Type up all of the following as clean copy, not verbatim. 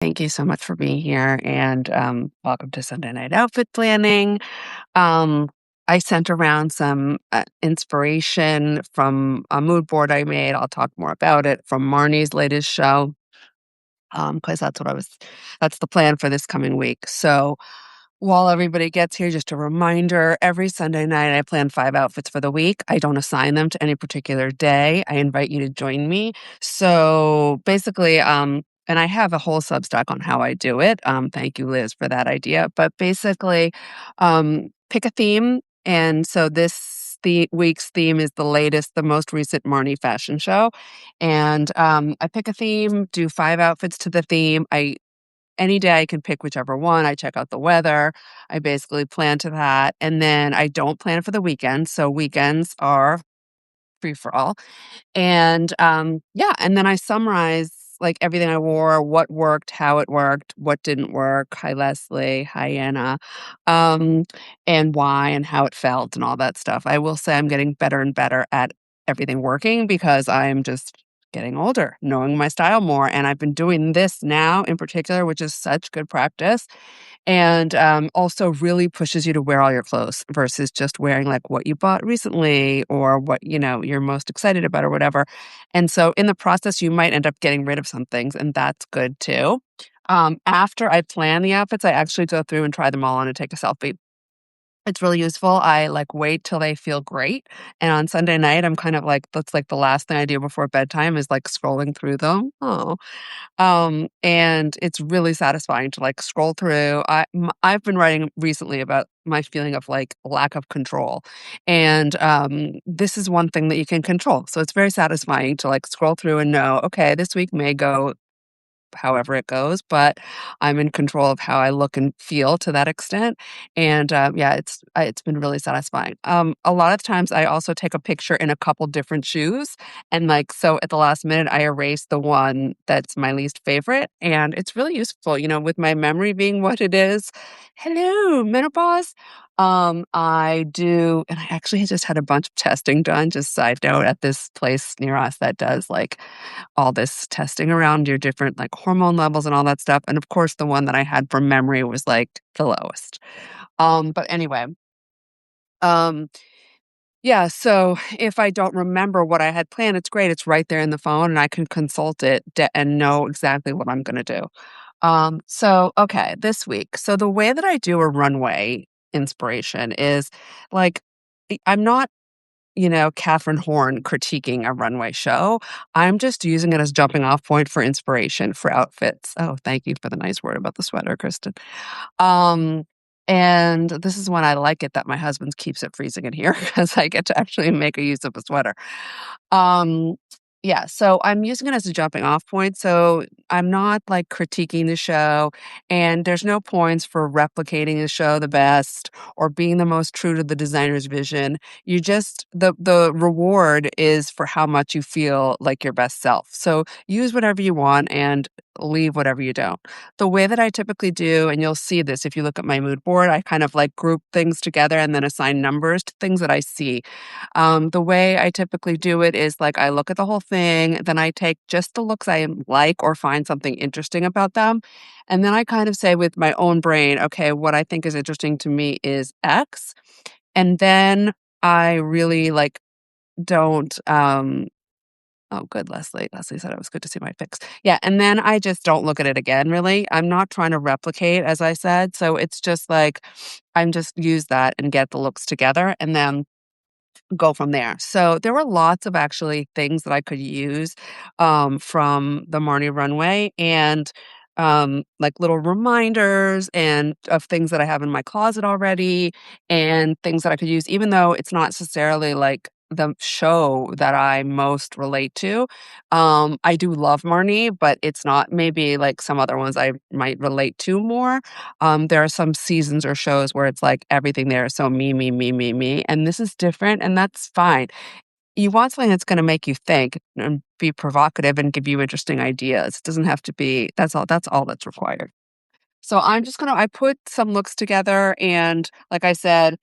Thank you so much for being here and welcome to Sunday Night Outfit Planning. Um, I sent around some inspiration from a mood board I made. I'll talk more about it from Marnie's latest show because that's the plan for this coming week. So while everybody gets here, just a reminder, every Sunday night I plan 5 outfits for the week. I don't assign them to any particular day. I invite you to join me. So basically, and I have a whole Substack on how I do it. Thank you, Liz, for that idea. But basically, pick a theme. And so the week's theme is the most recent Marnie fashion show. And I pick a theme, do 5 outfits to the theme. Any day I can pick whichever one. I check out the weather. I basically plan to that. And then I don't plan for the weekends. So weekends are free for all. And yeah, and then I summarize like everything I wore, what worked, how it worked, what didn't work. Hi, Leslie. Hi, Anna. Um, and why and how it felt and all that stuff. I will say I'm getting better and better at everything working because I'm just getting older, knowing my style more. And I've been doing this now in particular, which is such good practice. And also really pushes you to wear all your clothes versus just wearing like what you bought recently or what you're most excited about or whatever. And so in the process, you might end up getting rid of some things, and that's good too. After I plan the outfits, I actually go through and try them all on and take a selfie. It's really useful. I like wait till they feel great. And on Sunday night, I'm kind of like, that's like the last thing I do before bedtime is like scrolling through them. Oh, and it's really satisfying to like scroll through. I've been writing recently about my feeling of like lack of control, and this is one thing that you can control. So it's very satisfying to like scroll through and know, okay, this week may go however it goes, but I'm in control of how I look and feel to that extent. And yeah, it's been really satisfying. A lot of times I also take a picture in a couple different shoes, and like so at the last minute I erase the one that's my least favorite, and it's really useful. With my memory being what it is. Hello, menopause. I do, and I actually just had a bunch of testing done. Just side note at this place near us that does like all this testing around your different like hormone levels and all that stuff. And of course, the one that I had from memory was like the lowest. But anyway, um, yeah. So if I don't remember what I had planned, it's great. It's right there in the phone, and I can consult it and know exactly what I'm going to do. So okay, this week. So the way that I do a runway inspiration is like I'm not Catherine Horn critiquing a runway show. I'm just using it as jumping off point for inspiration for outfits. Oh, thank you for the nice word about the sweater, Kristen. Um, and this is when I like it that my husband keeps it freezing in here because I get to actually make a use of a sweater. Um, yeah, so I'm using it as a jumping off point. So I'm not like critiquing the show, and there's no points for replicating the show the best or being the most true to the designer's vision. You just the reward is for how much you feel like your best self. So use whatever you want and leave whatever you don't. The way that I typically do, and you'll see this if you look at my mood board, I kind of like group things together and then assign numbers to things that I see. The way I typically do it is like I look at the whole thing, then I take just the looks I like or find something interesting about them. And then I kind of say with my own brain, okay, what I think is interesting to me is X. And then I really like don't oh good, Leslie. Leslie said it was good to see my fix. Yeah. And then I just don't look at it again, really. I'm not trying to replicate, as I said. So it's just like I'm just use that and get the looks together. And then go from there. So there were lots of actually things that I could use from the Marnie runway and like little reminders and of things that I have in my closet already and things that I could use, even though it's not necessarily like the show that I most relate to. I do love Marnie, but it's not maybe like some other ones I might relate to more. There are some seasons or shows where it's like everything there is so me, me, me, me, me, and this is different, and that's fine. You want something that's going to make you think and be provocative and give you interesting ideas. It doesn't have to be. That's all. That's all that's required. So I'm just gonna. I put some looks together, and like I said,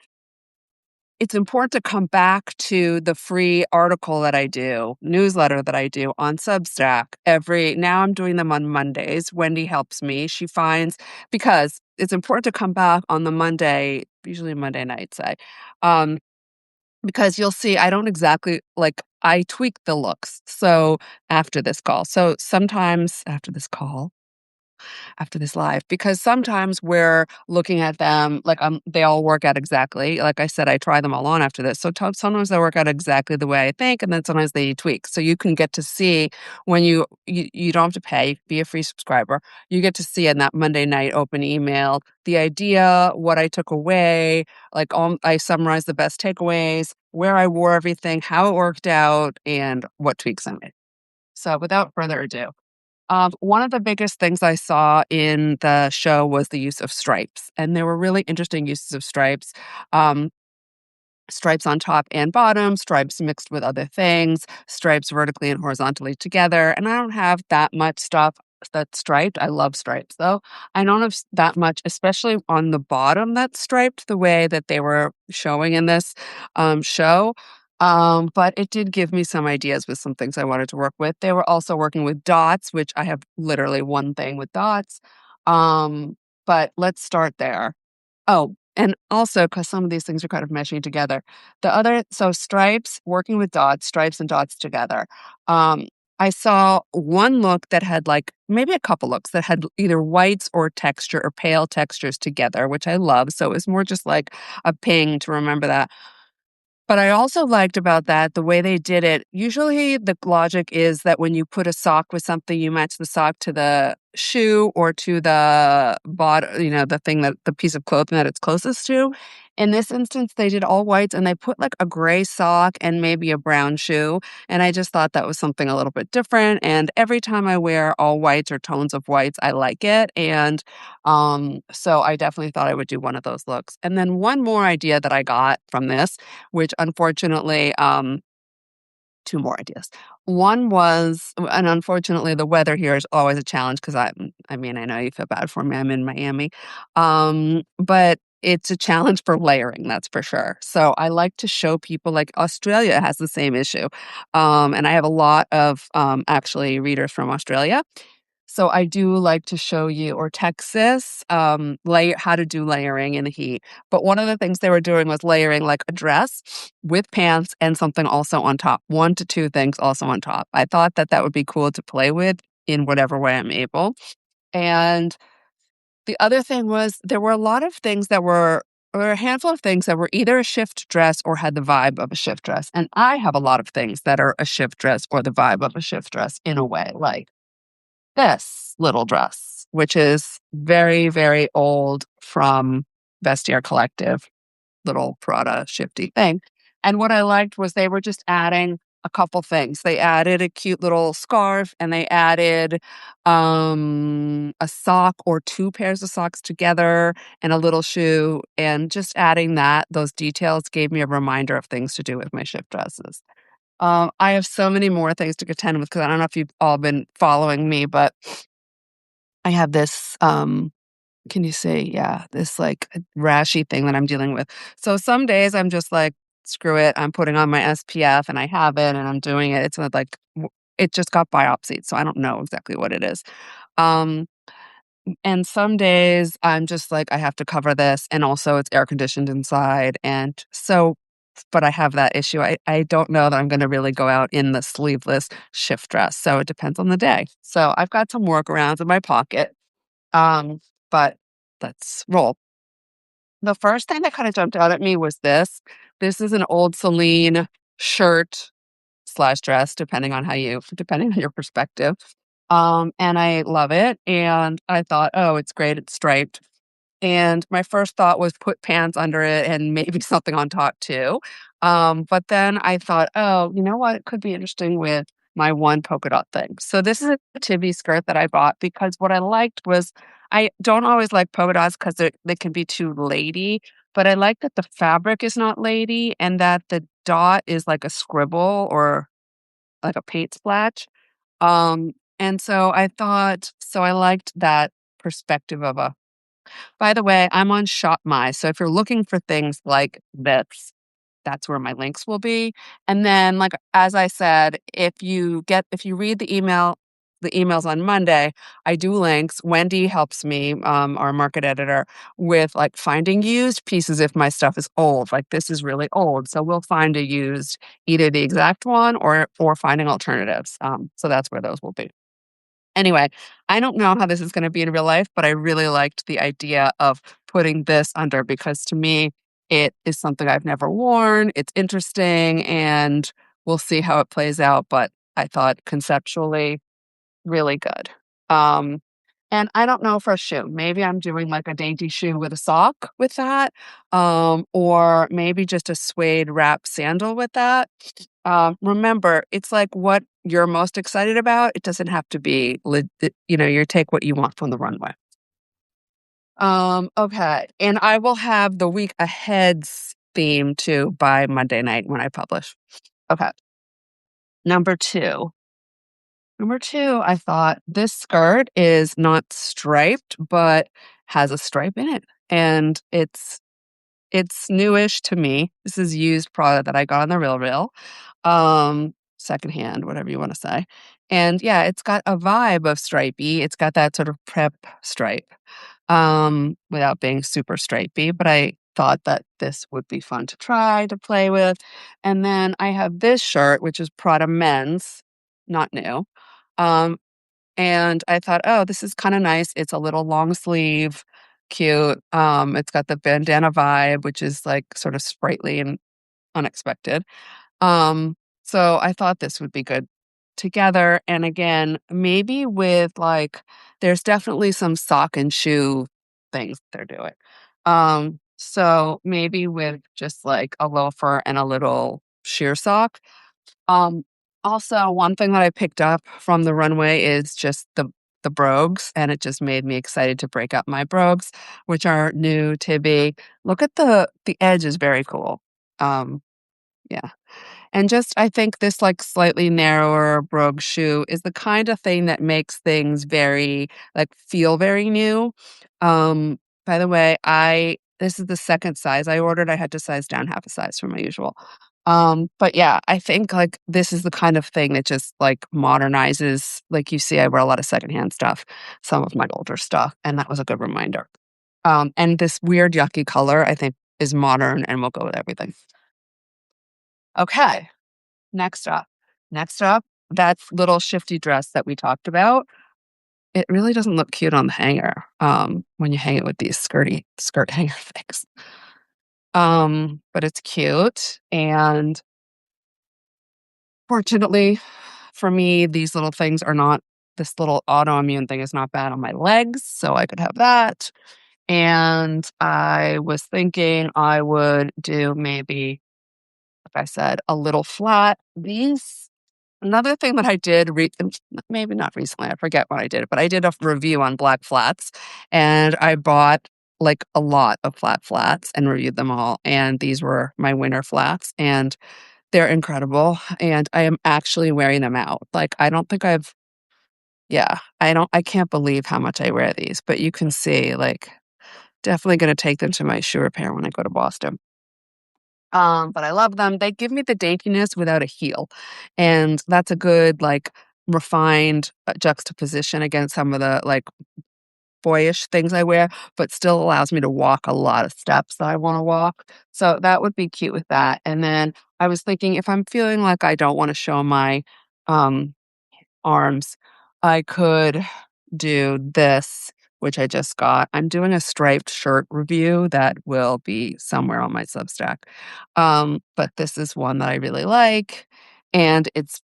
it's important to come back to the free article that I do, newsletter that I do on Substack every now I'm doing them on Mondays. Wendy helps me. She finds because it's important to come back on the Monday, usually Monday night, say. Um, because you'll see I don't exactly like I tweak the looks. So after this call. So sometimes after this live because sometimes we're looking at them like they all work out exactly. Like I said, I try them all on after this. So sometimes they work out exactly the way I think, and then sometimes they tweak. So you can get to see when you don't have to pay, be a free subscriber. You get to see in that Monday night open email the idea, what I took away, like I summarized the best takeaways, where I wore everything, how it worked out, and what tweaks I made. So without further ado. One of the biggest things I saw in the show was the use of stripes, and there were really interesting uses of stripes. Um, Stripes on top and bottom, stripes mixed with other things, stripes vertically and horizontally together. And I don't have that much stuff that's striped. I love stripes though. I don't have that much, especially on the bottom that's striped the way that they were showing in this show. But it did give me some ideas with some things I wanted to work with. They were also working with dots, which I have literally one thing with dots. But let's start there. Oh, and also because some of these things are kind of meshing together. So stripes, working with dots, stripes and dots together. Um, I saw one look that had like maybe a couple looks that had either whites or texture or pale textures together, which I love. So it was more just like a ping to remember that. But I also liked about that the way they did it. Usually the logic is that when you put a sock with something, you match the sock to the shoe or to the bottom, the thing that the piece of clothing that it's closest to. In this instance, they did all whites and they put like a gray sock and maybe a brown shoe. And I just thought that was something a little bit different. And every time I wear all whites or tones of whites, I like it. And so I definitely thought I would do one of those looks. And then one more idea that I got from this which unfortunately, two more ideas. One was, and unfortunately, the weather here is always a challenge because I mean, I know you feel bad for me. I'm in Miami, but it's a challenge for layering, that's for sure. So I like to show people like Australia has the same issue, and I have a lot of actually readers from Australia. So I do like to show you, or Texas, how to do layering in the heat. But one of the things they were doing was layering like a dress with pants and something also on top, one to two things also on top. I thought that that would be cool to play with in whatever way I'm able. And the other thing was there were a lot of things that were, or a handful of things that were either a shift dress or had the vibe of a shift dress. And I have a lot of things that are a shift dress or the vibe of a shift dress in a way, like this little dress, which is very, very old from Vestiaire Collective, little Prada shifty thing. And what I liked was they were just adding a couple things. They added a cute little scarf and they added a sock or two pairs of socks together and a little shoe. And just adding those details gave me a reminder of things to do with my shift dresses. I have so many more things to contend with because I don't know if you've all been following me, but I have this, can you say, yeah, this like rashy thing that I'm dealing with. So some days I'm just like, screw it. I'm putting on my SPF and I have it and I'm doing it. It's like, it just got biopsied. So I don't know exactly what it is. Um, and some days I'm just like, I have to cover this. And also it's air conditioned inside. And so, but I have that issue. I don't know that I'm going to really go out in the sleeveless shift dress. So it depends on the day. So I've got some workarounds in my pocket. Um, but let's roll. The first thing that kind of jumped out at me was this. This is an old Celine shirt slash dress, depending on your perspective. And I love it. And I thought, oh, it's great. It's striped. And my first thought was put pants under it and maybe something on top too. But then I thought, oh, you know what? It could be interesting with my one polka dot thing. So this is a Tibi skirt that I bought because what I liked was I don't always like polka dots because they can be too lady, but I like that the fabric is not lady and that the dot is like a scribble or like a paint splash. And so I liked that perspective of a by the way, I'm on Shop My, so if you're looking for things like this, that's where my links will be. And then, like, as I said, if you read the emails on Monday, I do links. Wendy helps me, our market editor, with, like, finding used pieces if my stuff is old, like, this is really old, so we'll find a used, either the exact one or finding alternatives, so that's where those will be. Anyway, I don't know how this is gonna be in real life, but I really liked the idea of putting this under because to me, it is something I've never worn, it's interesting, and we'll see how it plays out, but I thought conceptually really good. Um, and I don't know for a shoe. Maybe I'm doing like a dainty shoe with a sock with that, or maybe just a suede wrap sandal with that. Remember, it's like what you're most excited about. It doesn't have to be, you take what you want from the runway. Okay. And I will have the week ahead's theme too by Monday night when I publish. Okay. Number two. Number 2, I thought this skirt is not striped, but has a stripe in it, and it's newish to me. This is used product that I got on the RealReal, secondhand, whatever you wanna say, and yeah, it's got a vibe of stripey. It's got that sort of prep stripe, without being super stripey, but I thought that this would be fun to try, to play with, and then I have this shirt, which is Prada Men's, not new, um, and I thought, "Oh, this is kinda nice." It's a little long sleeve, cute, it's got the bandana vibe, which is, like, sort of sprightly and unexpected. So I thought this would be good together, and again, maybe with, like there's definitely some sock and shoe things they're doing. So maybe with just, like, a loafer and a little sheer sock. Um, Also, one thing that I picked up from the runway is just the brogues, and it just made me excited to break out my brogues, which are new to be. Look at the edge is very cool. Yeah. And just I think this, like, slightly narrower brogue shoe is the kind of thing that makes things very feel very new. By the way, I this is the 2nd size I ordered, I had to size down half a size from my usual. But yeah, I think, like, this is the kind of thing that just, like, modernizes like, you see I wear a lot of secondhand stuff, some of my older stuff, and that was a good reminder. And this weird yucky color, I think, is modern and will go with everything. Okay. Next up. Next up, that little shifty dress that we talked about, it really doesn't look cute on the hanger, when you hang it with these skirt hanger things. But it's cute, and fortunately for me, these little things are not this little autoimmune thing is not bad on my legs, so I could have that, and I was thinking I would do maybe, like I said, a little flat. These Another thing that I did maybe not recently, I forget when I did it, but I did a review on black flats, and I bought, like, a lot of flat flats and reviewed them all, and these were my winter flats, and they're incredible, and I am actually wearing them out. Like, I don't think I've yeah, I can't believe how much I wear these, but you can see, like, definitely gonna take them to my shoe repair when I go to Boston. But I love them. They give me the daintiness without a heel, and that's a good, like, refined, juxtaposition against some of the, like, boyish things I wear, but still allows me to walk a lot of steps that I wanna walk. So that would be cute with that, and then I was thinking if I'm feeling like I don't wanna show my, um arms, I could do this, which I just got. I'm doing a striped shirt review that will be somewhere on my Substack. But this is one that I really like, and it's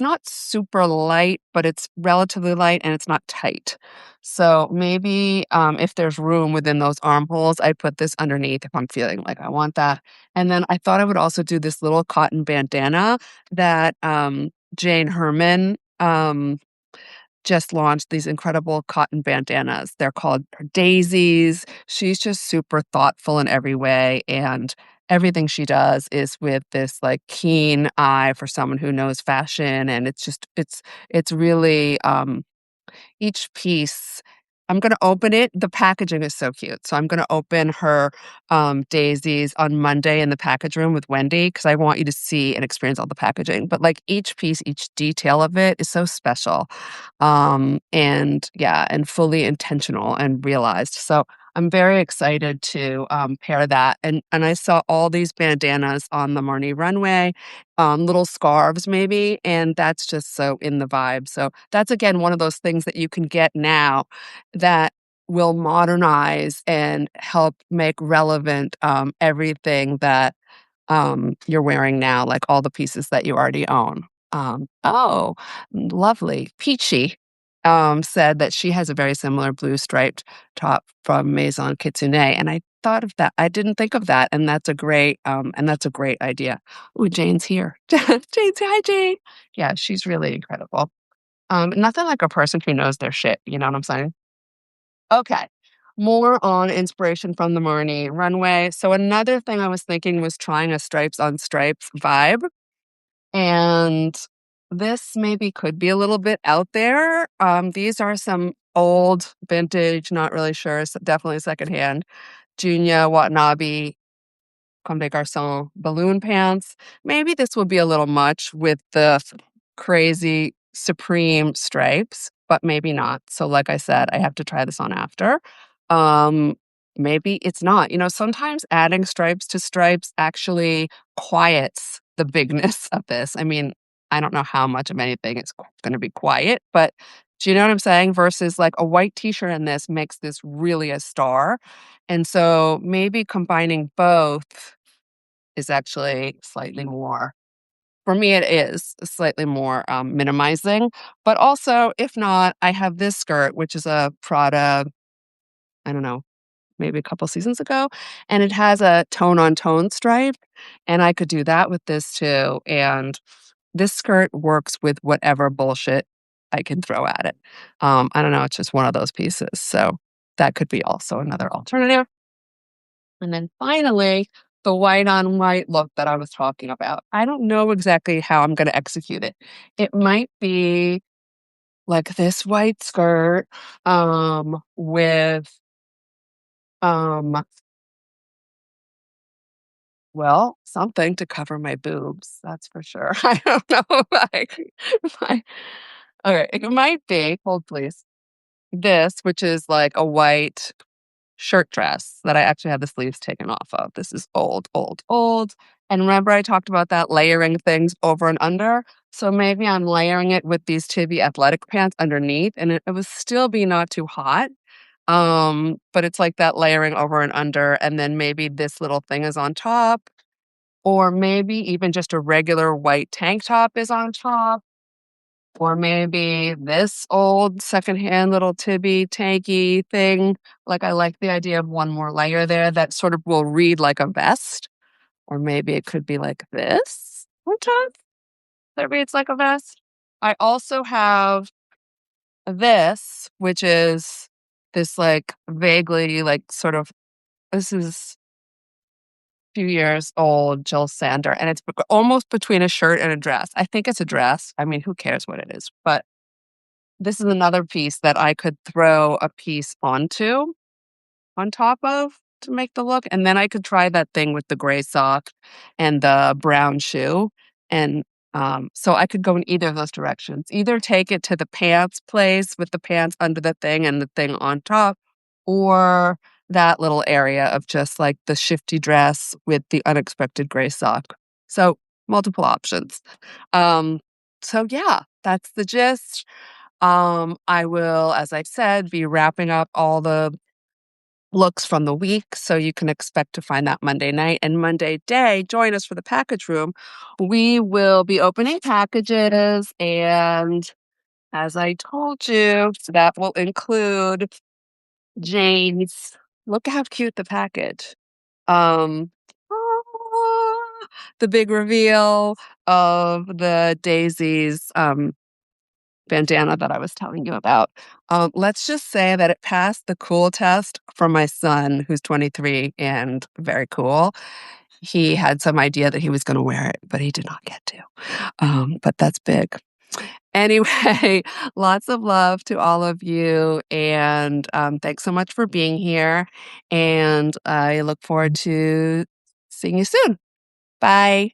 not super light, but it's relatively light and it's not tight. So maybe if there's room within those armholes, I put this underneath if I'm feeling like I want that. And then I thought I would also do this little cotton bandana that Jane Herman just launched these incredible cotton bandanas. They're called daisies. She's just super thoughtful in every way, and everything she does is with this, like, keen eye for someone who knows fashion, and it's really, each piece, I'm gonna open it. The packaging is so cute. So I'm gonna open her daisies on Monday in the package room with Wendy because I want you to see and experience all the packaging. But like each piece, each detail of it is so special. And yeah, and fully intentional and realized. So I'm very excited to pair that. And I saw all these bandanas on the Marni runway, little scarves maybe, and that's just so in the vibe. So that's again one of those things that you can get now that will modernize and help make relevant everything that you're wearing now, like all the pieces that you already own. Oh, lovely. Peachy said that she has a very similar blue striped top from Maison Kitsune, and I thought of that. I didn't think of that, and that's a great idea. Ooh, Jane's here. Jane, say hi, Jane. Yeah, she's really incredible. Nothing like a person who knows their shit. You know what I'm saying? Okay. More on inspiration from the Marni runway. So another thing I was thinking was trying a stripes on stripes vibe. And this maybe could be a little bit out there. These are some old vintage, not really sure, definitely secondhand, Junya Watanabe Comme des Garçons balloon pants. Maybe this will be a little much with the crazy supreme stripes, but maybe not. So like I said, I have to try this on after. Um, maybe it's not. You know, sometimes adding stripes to stripes actually quiets the bigness of this. I mean, I don't know how much of anything it's going to be quiet, but do you know what I'm saying? Versus like a white t-shirt in this makes this really a star. And so maybe combining both is actually slightly more for me, it is slightly more, minimizing, but also, if not, I have this skirt, which is a Prada, I don't know, maybe a couple seasons ago, and it has a tone-on-tone stripe, and I could do that with this too, and this skirt works with whatever bullshit I can throw at it. I don't know, it's just one of those pieces, so that could be also another alternative. And then finally, the white on white look that I was talking about. I don't know exactly how I'm going to execute it. It might be like this white skirt with um well, something to cover my boobs. That's for sure. I don't know if I okay, it might be, hold please. This, which is like a white shirt dress that I actually had the sleeves taken off of. This is old, old, old. And remember I talked about that layering things over and under? So maybe I'm layering it with these Tibby athletic pants underneath, and it would still be not too hot. But it's like that layering over and under, and then maybe this little thing is on top, or maybe even just a regular white tank top is on top. Or maybe this old secondhand little Tibby tanky thing. Like, I like the idea of one more layer there that sort of will read like a vest. Or maybe it could be like this on top that reads like a vest. I also have this, which is this like vaguely like sort of, this is a few years old Jill Sander, and it's almost between a shirt and a dress. I think it's a dress. I mean, who cares what it is? But this is another piece that I could throw a piece onto, on top of to make the look, and then I could try that thing with the gray sock and the brown shoe, and, so I could go in either of those directions. Either take it to the pants place with the pants under the thing and the thing on top, or that little area of just, like, the shifty dress with the unexpected gray sock. So, multiple options. Um, so yeah, that's the gist. I will, as I said, be wrapping up all the looks from the week. So you can expect to find that Monday night. And Monday day, join us for the package room. We will be opening packages. And as I told you, that will include Jane's. Look how cute the package. Um, the big reveal of the daisies. Bandana that I was telling you about. Let's just say that it passed the cool test for my son, who's 23 and very cool. He had some idea that he was going to wear it, but he did not get to. But that's big. Anyway, lots of love to all of you, and, thanks so much for being here, and I look forward to seeing you soon. Bye.